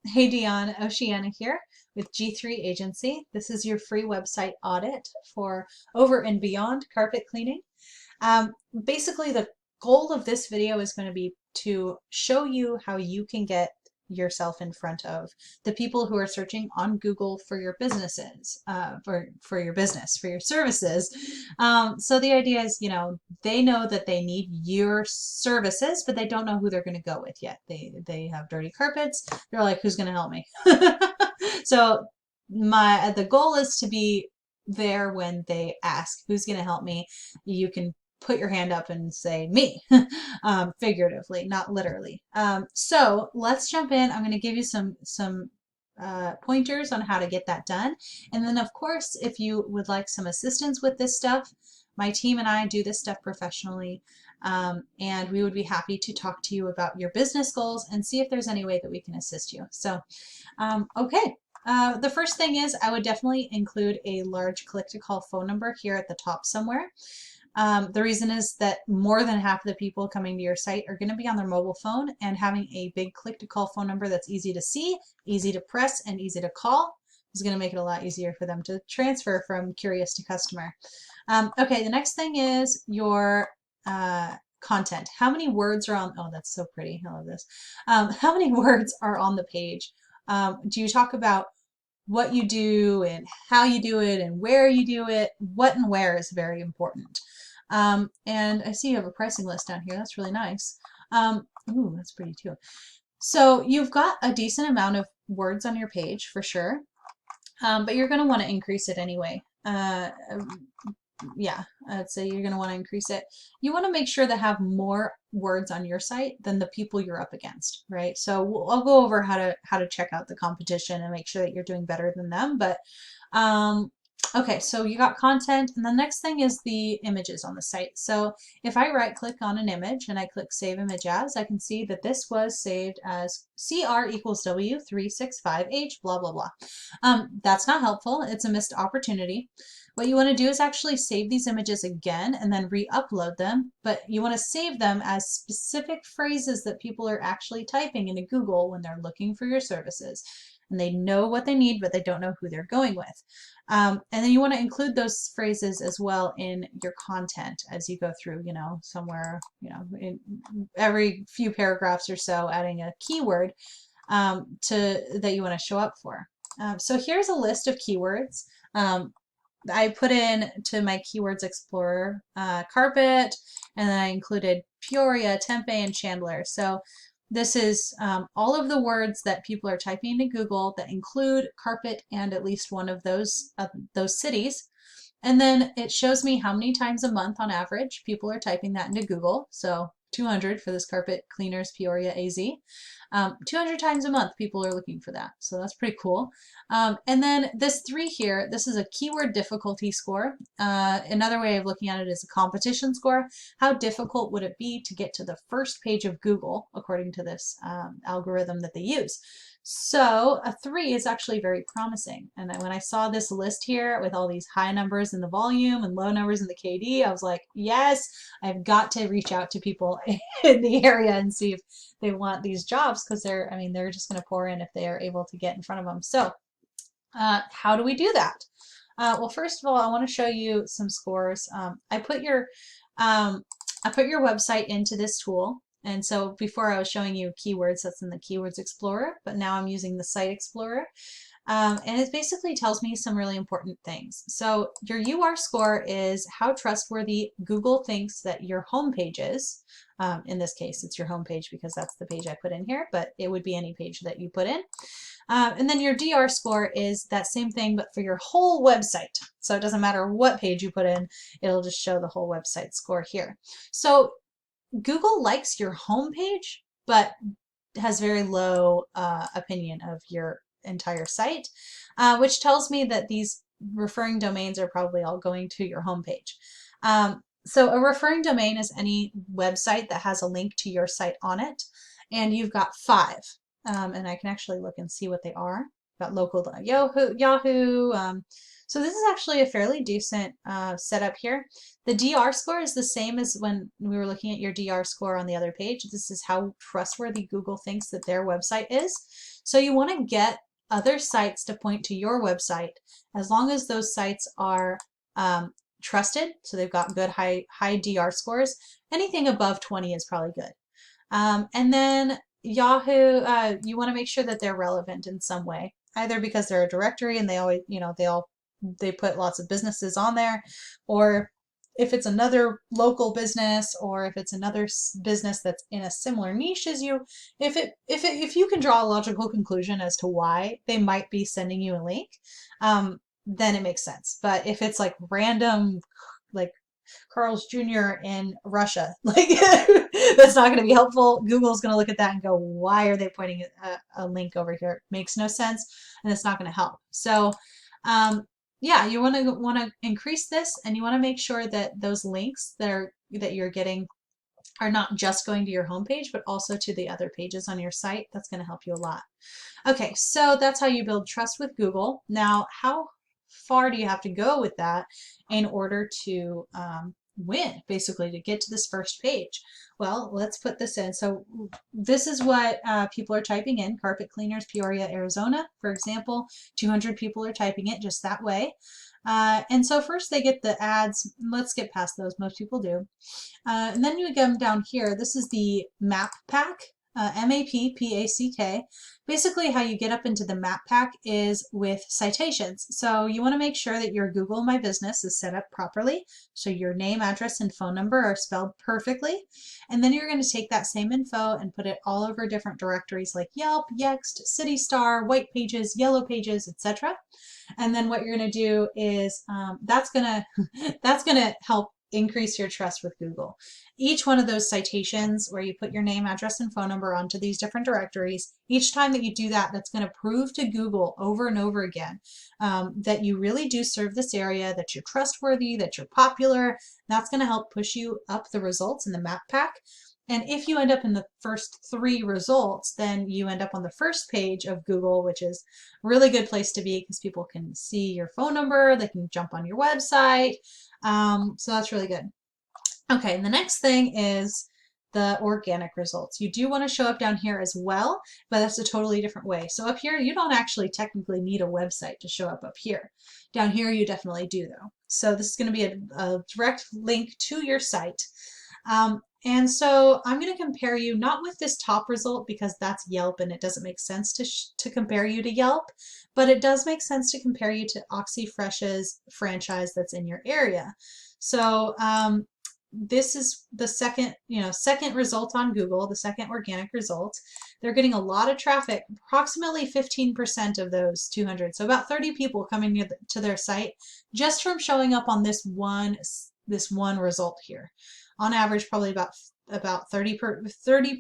Hey Dion, Oceana here with G3 Agency. This is your free website audit for over and beyond carpet cleaning. Um, Basically, the goal of this video is going to be to show you how you can get yourself in front of the people who are searching on Google for your businesses, for your business, for your services. So the idea is, they know that they need your services, but they don't know who they're going to go with yet. They have dirty carpets. They're like, who's going to help me? So the goal is to be there when they ask, who's going to help me? You can put your hand up and say me, figuratively, not literally. So let's jump in. I'm going to give you some pointers on how to get that done. And then, of course, if you would like some assistance with this stuff, my team and I do this stuff professionally. And we would be happy to talk to you about your business goals and see if there's any way that we can assist you. So, okay. The first thing is I would definitely include a large click to call phone number here at the top somewhere. The reason is that more than half of the people coming to your site are going to be on their mobile phone, and having a big click to call phone number that's easy to see, easy to press, and easy to call is going to make it a lot easier for them to transfer from curious to customer. Okay, the next thing is your content. How many words are on, oh, that's so pretty. I love this. How many words are on the page? Do you talk about what you do and how you do it and where you do it? What and where is very important. And I see you have a pricing list down here. That's really nice. Ooh, that's pretty too. So you've got a decent amount of words on your page for sure, but you're going to want to increase it anyway. Yeah, I'd say you're going to want to increase it. You want to make sure to have more words on your site than the people you're up against, right? So I'll go over how to check out the competition and make sure that you're doing better than them. But okay, so you got content, and the next thing is the images on the site. So if I right click on an image and I click Save Image As, I can see that this was saved as CR equals W365H, blah, blah, blah. That's not helpful. It's a missed opportunity. What you want to do is actually save these images again and then re-upload them, but you want to save them as specific phrases that people are actually typing into Google when they're looking for your services. And they know what they need, but they don't know who they're going with. And then you want to include those phrases as well in your content as you go through, somewhere, in every few paragraphs or so, adding a keyword that you want to show up for. So here's a list of keywords. I put in to my Keywords Explorer carpet, and then I included Peoria, Tempe, and Chandler. So this is all of the words that people are typing into Google that include carpet and at least one of those cities. And then it shows me how many times a month on average people are typing that into Google. So 200 for this carpet cleaners Peoria AZ. 200 times a month people are looking for that. So that's pretty cool. And then this 3 here, this is a keyword difficulty score. Another way of looking at it is a competition score. How difficult would it be to get to the first page of Google according to this algorithm that they use? So a 3 is actually very promising. And then when I saw this list here with all these high numbers in the volume and low numbers in the KD, I was like, yes, I've got to reach out to people in the area and see if they want these jobs, because they're just going to pour in if they are able to get in front of them. So how do we do that? Well, first of all, I want to show you some scores. I put your website into this tool. And so before I was showing you keywords, that's in the Keywords Explorer, but now I'm using the Site Explorer. And it basically tells me some really important things. So your UR score is how trustworthy Google thinks that your homepage is. In this case, it's your homepage because that's the page I put in here, but it would be any page that you put in. And then your DR score is that same thing, but for your whole website. So it doesn't matter what page you put in, it'll just show the whole website score here. So Google likes your homepage, but has very low opinion of your entire site, which tells me that these referring domains are probably all going to your homepage. So a referring domain is any website that has a link to your site on it, and you've got 5. And I can actually look and see what they are. Got local Yahoo. So this is actually a fairly decent setup here. The DR score is the same as when we were looking at your DR score on the other page. This is how trustworthy Google thinks that their website is. So you want to get other sites to point to your website as long as those sites are trusted. So they've got good high DR scores. Anything above 20 is probably good. And then Yahoo, you want to make sure that they're relevant in some way, either because they're a directory and they always, they put lots of businesses on there, or if it's another local business, or if it's another business that's in a similar niche as you, if you can draw a logical conclusion as to why they might be sending you a link, then it makes sense. But if it's like random, like Carl's Jr. in Russia. Like, that's not going to be helpful. Google's going to look at that and go, why are they pointing a link over here? It makes no sense, and it's not going to help. So, yeah, you want to increase this, and you want to make sure that those links that you're getting are not just going to your homepage, but also to the other pages on your site. That's going to help you a lot. Okay, so that's how you build trust with Google. Now, how far do you have to go with that in order to win, basically, to get to this first page? Well, let's put this in. So this is what people are typing in: carpet cleaners, Peoria, Arizona, for example. 200 people are typing it just that way. And so first they get the ads. Let's get past those. Most people do. And then you come down here. This is the map pack. MAPPACK. Basically, how you get up into the map pack is with citations. So you want to make sure that your Google My Business is set up properly. So your name, address, and phone number are spelled perfectly. And then you're going to take that same info and put it all over different directories like Yelp, Yext, City Star, White Pages, Yellow Pages, etc. And then what you're going to do is that's going to help increase your trust with Google. Each one of those citations where you put your name, address, and phone number onto these different directories, each time that you do that, that's going to prove to Google over and over again that you really do serve this area, that you're trustworthy, that you're popular. That's going to help push you up the results in the map pack. And if you end up in the first 3 results, then you end up on the first page of Google, which is a really good place to be because people can see your phone number, they can jump on your website. So that's really good. Okay, and the next thing is the organic results. You do want to show up down here as well, but that's a totally different way. So up here, you don't actually technically need a website to show up here. Down here, you definitely do though. So this is going to be a direct link to your site. And so I'm going to compare you not with this top result because that's Yelp and it doesn't make sense to compare you to Yelp, but it does make sense to compare you to OxyFresh's franchise that's in your area. So this is the second result on Google, the second organic result. They're getting a lot of traffic, approximately 15% of those 200. So about 30 people coming to their site just from showing up on this one result here. On average, probably about 30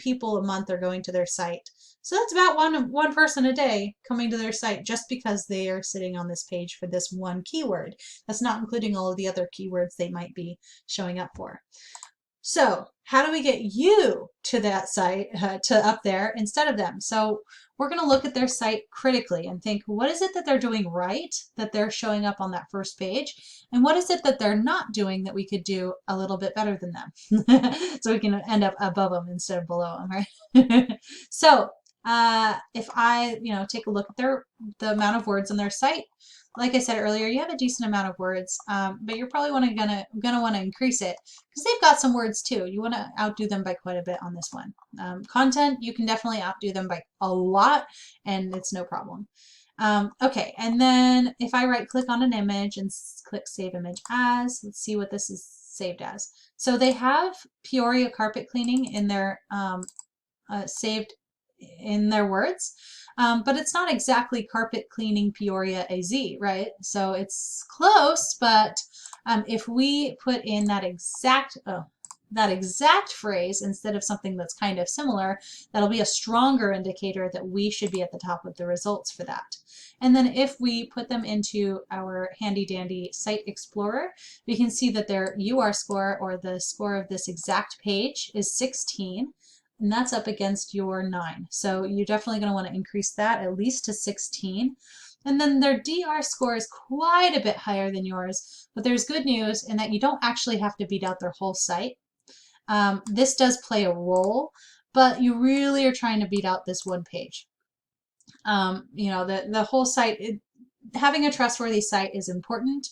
people a month are going to their site. So that's about one person a day coming to their site just because they are sitting on this page for this one keyword. That's not including all of the other keywords they might be showing up for. So how do we get you to that site, to up there instead of them? So we're going to look at their site critically and think, what is it that they're doing right that they're showing up on that first page? And what is it that they're not doing that we could do a little bit better than them? So we can end up above them instead of below them, right? So if I, take a look at the amount of words on their site, like I said earlier, you have a decent amount of words, but you're probably gonna want to increase it because they've got some words too. You want to outdo them by quite a bit on this one. Content, you can definitely outdo them by a lot, and it's no problem. Okay, and then if I right click on an image and click Save Image As, let's see what this is saved as. So they have Peoria carpet cleaning in their saved in their words. But it's not exactly carpet cleaning Peoria AZ, right? So it's close, but if we put in that exact phrase instead of something that's kind of similar, that'll be a stronger indicator that we should be at the top of the results for that. And then if we put them into our handy dandy Site Explorer, we can see that their UR score, or the score of this exact page, is 16. And that's up against your 9. So you're definitely going to want to increase that at least to 16. And then their DR score is quite a bit higher than yours, but there's good news in that you don't actually have to beat out their whole site. This does play a role, but you really are trying to beat out this one page. The whole site, having a trustworthy site is important,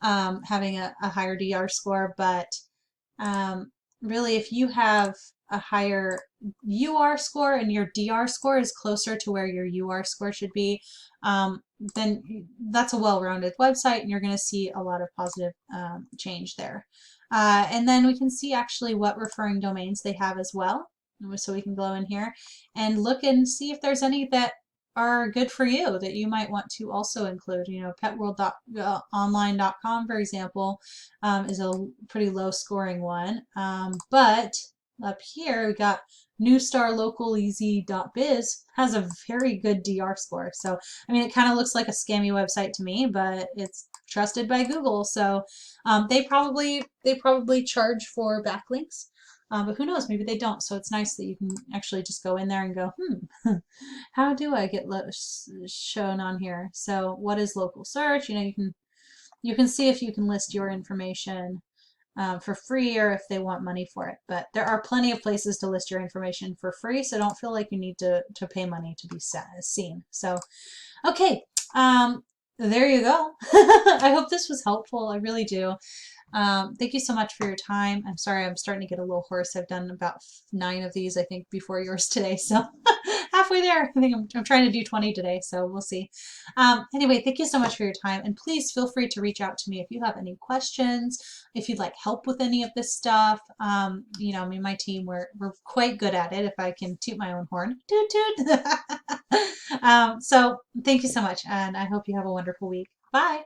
having a higher DR score, but um, really, if you have a higher UR score and your DR score is closer to where your UR score should be, then that's a well-rounded website and you're going to see a lot of positive change there. And then we can see actually what referring domains they have as well. So we can go in here and look and see if there's any that are good for you that you might want to also include. Petworldonline.com, for example, is a pretty low scoring one. But up here we got newstarlocaleasy.biz has a very good DR score. So, I mean, it kind of looks like a scammy website to me, but it's trusted by Google. So they probably charge for backlinks. But who knows? Maybe they don't. So it's nice that you can actually just go in there and go, how do I get shown on here? So what is local search? You can see if you can list your information for free or if they want money for it. But there are plenty of places to list your information for free, so don't feel like you need to pay money to be seen. So, okay, there you go. I hope this was helpful. I really do. Thank you so much for your time. I'm sorry, I'm starting to get a little hoarse. I've done about 9 of these, I think, before yours today. So halfway there. I think I'm trying to do 20 today, so we'll see. Anyway, thank you so much for your time. And please feel free to reach out to me if you have any questions, if you'd like help with any of this stuff. Me and my team, we're quite good at it, if I can toot my own horn. Toot toot. So thank you so much, and I hope you have a wonderful week. Bye.